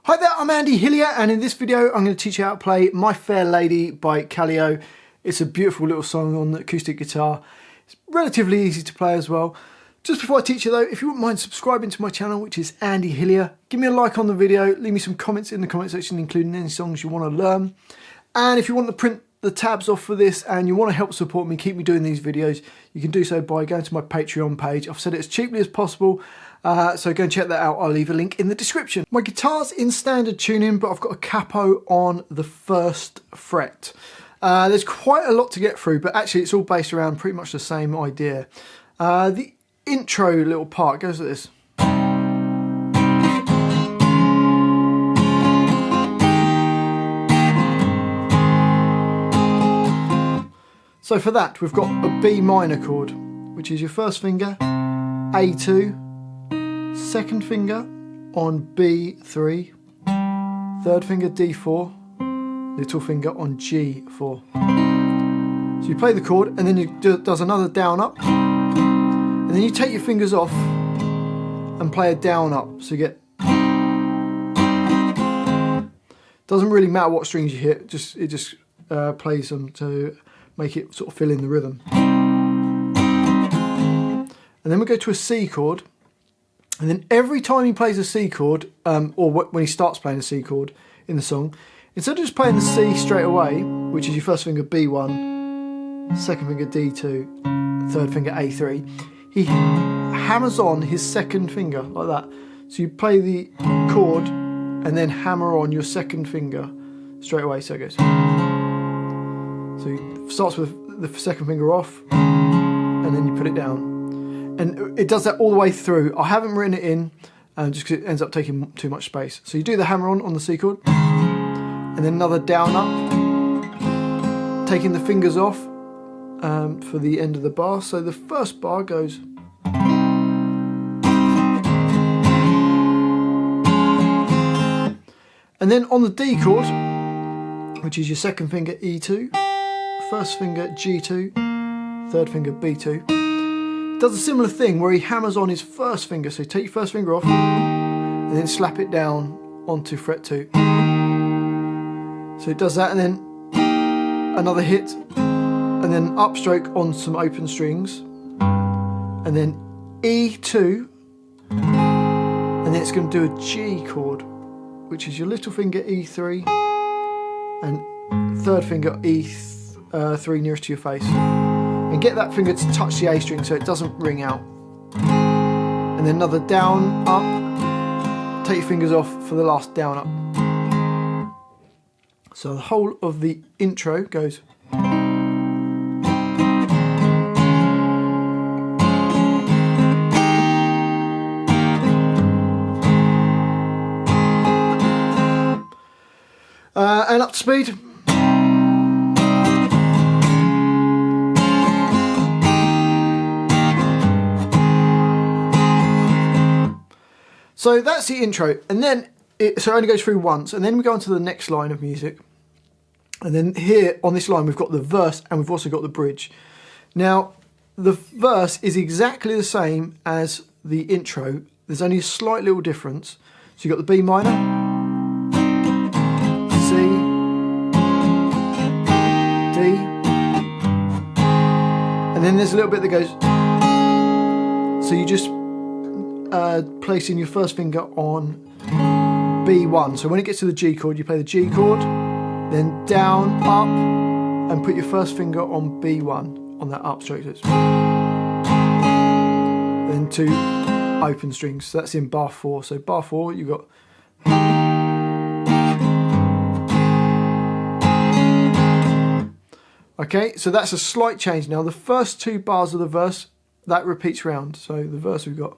Hi there, I'm Andy Hillier, and in this video I'm going to teach you how to play My Fair Lady by Kaleo. It's a beautiful little song on the acoustic guitar. It's relatively easy to play as well. Just before I teach you though, if you wouldn't mind subscribing to my channel, which is Andy Hillier, give me a like on the video, leave me some comments in the comment section including any songs you want to learn. And if you want to print the tabs off for this and you want to help support me, keep me doing these videos, you can do so by going to my Patreon page. I've set it as cheaply as possible, so go and check that out. I'll leave a link in the description. My guitar's in standard tuning, but I've got a capo on the 1st fret. There's quite a lot to get through, but actually it's all based around pretty much the same idea. The intro little part goes like this. So for that, we've got a B minor chord, which is your first finger, A2, second finger on B3, third finger D4, little finger on G4. So you play the chord and then you does another down up, and then you take your fingers off and play a down up. So you get, doesn't really matter what strings you hit, it just plays them to make it sort of fill in the rhythm. And then we go to a C chord, and then every time he plays a C chord, or when he starts playing a C chord in the song, instead of just playing the C straight away, which is your first finger B1, second finger D2, third finger A3, he hammers on his second finger like that. So you play the chord and then hammer on your second finger straight away, so it goes. So it starts with the second finger off, and then you put it down. And it does that all the way through. I haven't written it in, just because it ends up taking too much space. So you do the hammer on the C chord, and then another down up, taking the fingers off for the end of the bar. So the first bar goes. And then on the D chord, which is your second finger E2, first finger G2, third finger B2, does a similar thing where he hammers on his first finger. So you take your first finger off and then slap it down onto fret 2. So it does that, and then another hit, and then upstroke on some open strings, and then E2, and then it's going to do a G chord, which is your little finger E3 and third finger E3 nearest to your face, and get that finger to touch the A string so it doesn't ring out, and then another down up, take your fingers off for the last down up. So the whole of the intro goes. And up to speed. So that's the intro, and then it only goes through once, and then we go on to the next line of music. And then here on this line we've got the verse and we've also got the bridge. Now the verse is exactly the same as the intro, there's only a slight little difference. So you've got the B minor, C, D, and then there's a little bit that goes, so you just placing your first finger on B1. So when it gets to the G chord, you play the G chord, then down, up, and put your first finger on B1 on that upstroke. Then 2 open strings. So that's in bar 4. So bar 4, you've got. Okay, so that's a slight change. Now the first 2 bars of the verse, that repeats round. So the verse we've got.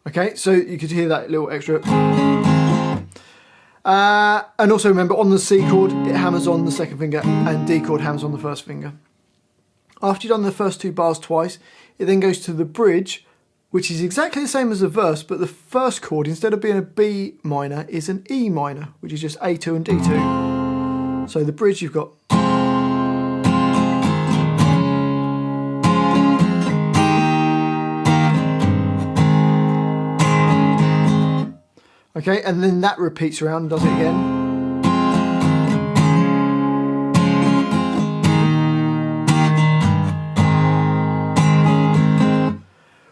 Okay, so you could hear that little extra. And also remember, on the C chord, it hammers on the second finger, and D chord hammers on the first finger. After you've done the first 2 bars twice, it then goes to the bridge, which is exactly the same as the verse, but the first chord, instead of being a B minor, is an E minor, which is just A2 and D2. So the bridge you've got. Okay, and then that repeats around and does it again.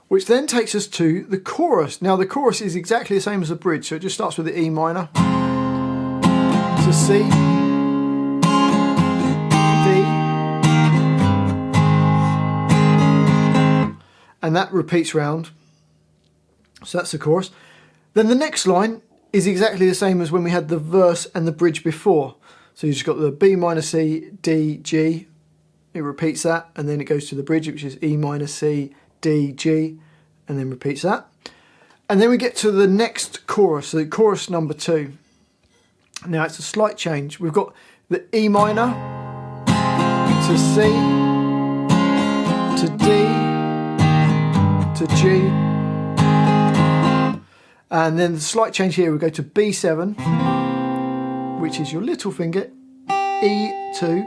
Which then takes us to the chorus. Now the chorus is exactly the same as the bridge, so it just starts with the E minor. So C, D, and that repeats round. So that's the chorus. Then the next line is exactly the same as when we had the verse and the bridge before. So you just got the B minor, C, D, G. It repeats that, and then it goes to the bridge, which is E minor, C, D, G, and then repeats that. And then we get to the next chorus, so chorus number 2. Now it's a slight change. We've got the E minor to C, to D, to G, and then the slight change here, we go to B7, which is your little finger, E2,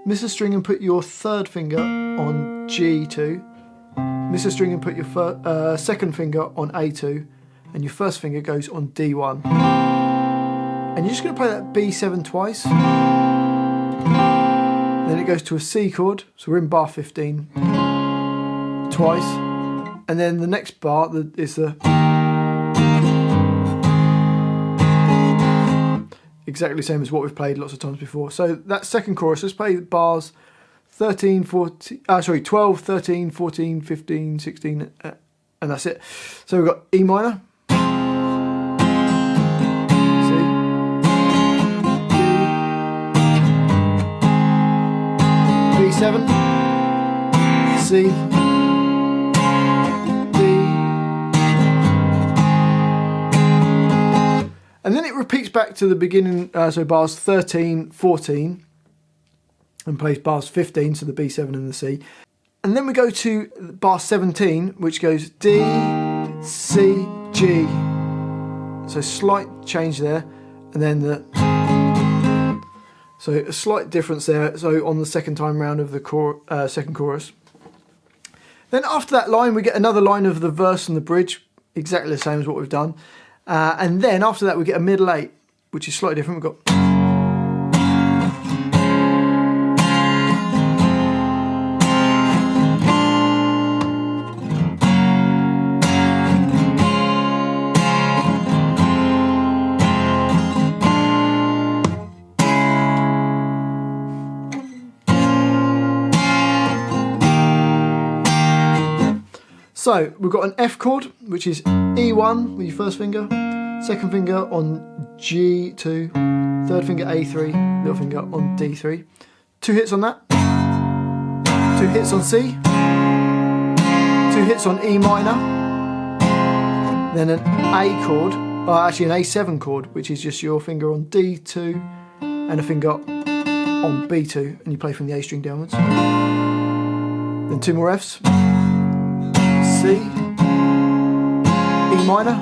miss a string and put your third finger on G2, miss a string and put your second finger on A2, and your first finger goes on D1. And you're just going to play that B7 twice. Then it goes to a C chord, so we're in bar 15, twice. And then the next bar is the exactly the same as what we've played lots of times before. So that second chorus, let's play bars 12, 13, 14, 15, 16, and that's it. So we've got E minor, C, D, B7, C, D, and then it repeats back to the beginning, so bars 13, 14, and plays bars 15, so the B7 and the C. And then we go to bar 17, which goes D, C, G. So slight change there, and then so a slight difference there. So on the second time round of the second chorus. Then after that line, we get another line of the verse and the bridge, exactly the same as what we've done. And then after that, we get a middle 8, which is slightly different. We've got. So we've got an F chord, which is E1 with your first finger, second finger on G2, third finger A3, little finger on D3. 2 hits on that, 2 hits on C, 2 hits on E minor, then an A chord, actually an A7 chord, which is just your finger on D2 and a finger on B2, and you play from the A string downwards. Then 2 more Fs. C, E minor,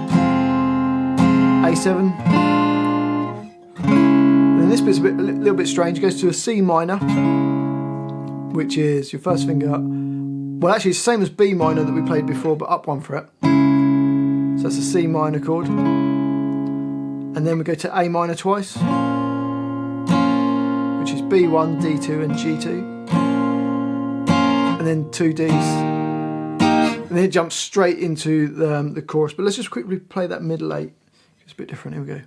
A7. Then this bit's a little bit strange. It goes to a C minor, which is your first finger. Well, actually, it's the same as B minor that we played before, but up 1 fret. So that's a C minor chord. And then we go to A minor twice, which is B1, D2, and G2. And then 2 Ds. And then it jumps straight into the chorus. But let's just quickly play that middle 8. It's a bit different. Here we go.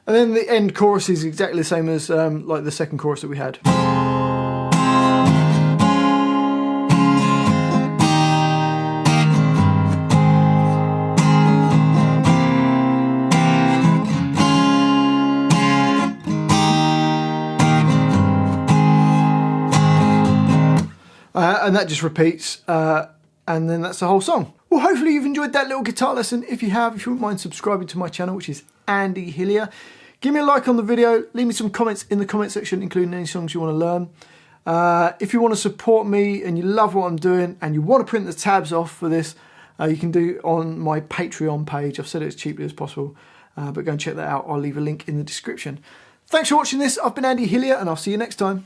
And then the end chorus is exactly the same as like the second chorus that we had. And that just repeats, and then that's the whole song. Well, hopefully you've enjoyed that little guitar lesson. If you have, if you wouldn't mind subscribing to my channel, which is Andy Hillier. Give me a like on the video, leave me some comments in the comment section, including any songs you want to learn. If you want to support me and you love what I'm doing and you want to print the tabs off for this, you can do on my Patreon page. I've said it as cheaply as possible, but go and check that out. I'll leave a link in the description. Thanks for watching this. I've been Andy Hillier, and I'll see you next time.